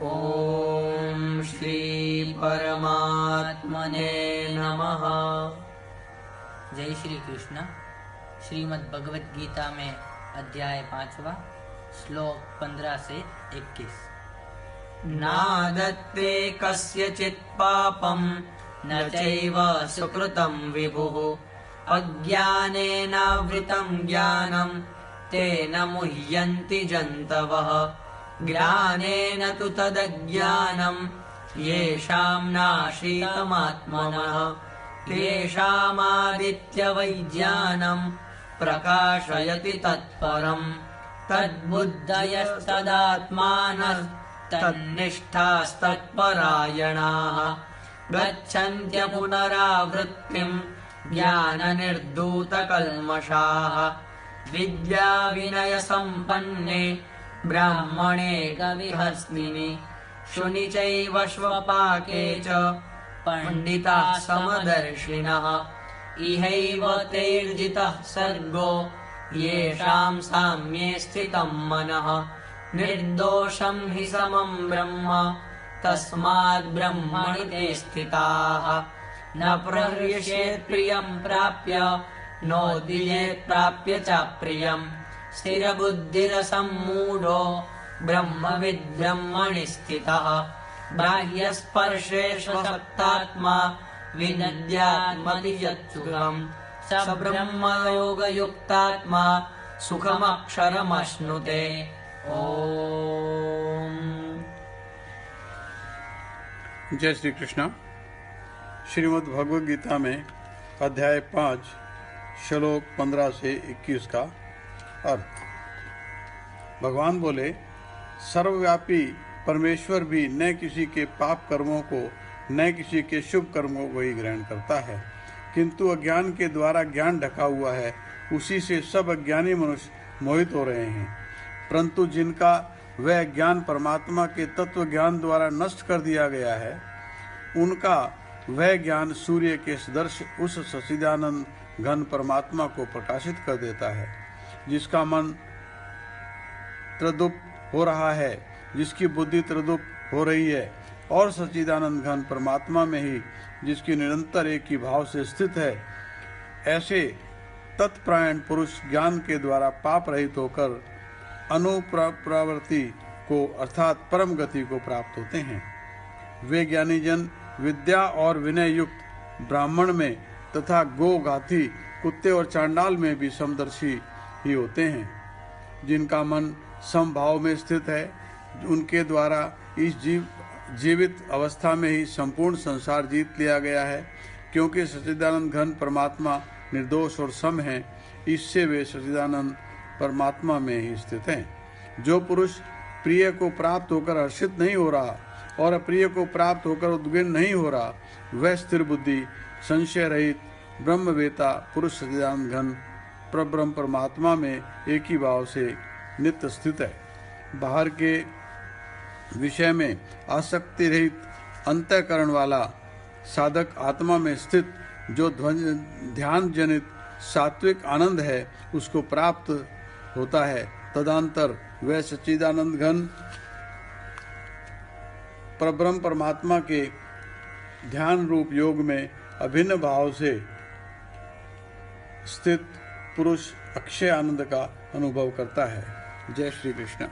ओम श्री परमात्मने नमः। जय श्री कृष्ण। श्रीमद् भगवत गीता में अध्याय 5वां, श्लोक 15 से 21। नादत्ते कस्यचित् पापं न चैव सुकृतं विभुः, अज्ञानेनावृतं ज्ञानं तेन मुह्यन्ति जन्तवः। ज्ञानेन तु तदज्ञानं येषां नाशीतमात्मनः, तेषामादित्यवैज्ञानं प्रकाशयति तत्परम्। तद्बुद्धयस्तदात्मानस्तन्निष्ठास्तत्परायणाः, गच्छन्त्य पुनरावृत्तिं ज्ञाननिर्धूतकल्मषाः। विद्याविनयसम्पन्ने ब्राह्मणे कविहस्तिनि, शुनि चैव श्वपाके च पंडिताः समदर्शिनः। इहैव तैर्जितः सर्गो येषां साम्ये स्थितं मनः, निर्दोषं हि समं ब्रह्म तस्माद् ब्रह्मणि ते स्थिताः। न प्रहृष्येत् प्रियं प्राप्य नोदीयेत् प्राप्य च प्रियम्, स्थिरबुद्धिरसम्मूढो ब्रह्मविद् ब्रह्मणि स्थितः। बाह्यस्पर्शेष्वशक्तात्मा विनद्यात्मति यत्सुखम्, स ब्रह्मयोगयुक्तात्मा सुखमक्षरमश्नुते। ओम। जय श्री कृष्ण। श्रीमद् भगवद गीता में अध्याय 5 श्लोक 15 से 21 का अर्थ। भगवान बोले, सर्वव्यापी परमेश्वर भी न किसी के पाप कर्मों को न किसी के शुभ कर्मों को ही ग्रहण करता है, किंतु अज्ञान के द्वारा ज्ञान ढका हुआ है, उसी से सब अज्ञानी मनुष्य मोहित हो रहे हैं। परंतु जिनका वह ज्ञान परमात्मा के तत्व ज्ञान द्वारा नष्ट कर दिया गया है, उनका वह ज्ञान सूर्य के सदृश उस सच्चिदानंद घन परमात्मा को प्रकाशित कर देता है। जिसका मन त्रिदुप हो रहा है, जिसकी बुद्धि त्रिदुप हो रही है, और सच्चिदानंद घन परमात्मा में ही जिसकी निरंतर एक ही भाव से स्थित है, ऐसे तत्परायण पुरुष ज्ञान के द्वारा पाप रहित होकर अनुप्रवृत्ति को अर्थात परम गति को प्राप्त होते हैं। वे ज्ञानी जन विद्या और विनय युक्त ब्राह्मण में तथा गो गाथी कुत्ते और चांडाल में भी समदर्शी ही होते हैं। जिनका मन समभाव में स्थित है, उनके द्वारा इस जीवित अवस्था में ही संपूर्ण संसार जीत लिया गया है। क्योंकि सच्चिदानंद घन परमात्मा निर्दोष और सम है, इससे वे सच्चिदानंद परमात्मा में ही स्थित हैं। जो पुरुष प्रिय को प्राप्त होकर हर्षित नहीं हो रहा और अप्रिय को प्राप्त होकर उद्विग्न नहीं हो रहा, वह स्थिर बुद्धि संशय रहित ब्रह्मवेता पुरुष सच्चिदानंद घन परब्रह्म परमात्मा में एक ही भाव से नित्य स्थित है। बाहर के विषय में आसक्ति रहित अंतःकरण वाला साधक आत्मा में स्थित जो ध्यान जनित सात्विक आनंद है, उसको प्राप्त होता है। तदंतर वह सच्चिदानंद घन परब्रह्म परमात्मा के ध्यान रूप योग में अभिन्न भाव से स्थित पुरुष अक्षय आनंद का अनुभव करता है। जय श्री कृष्ण।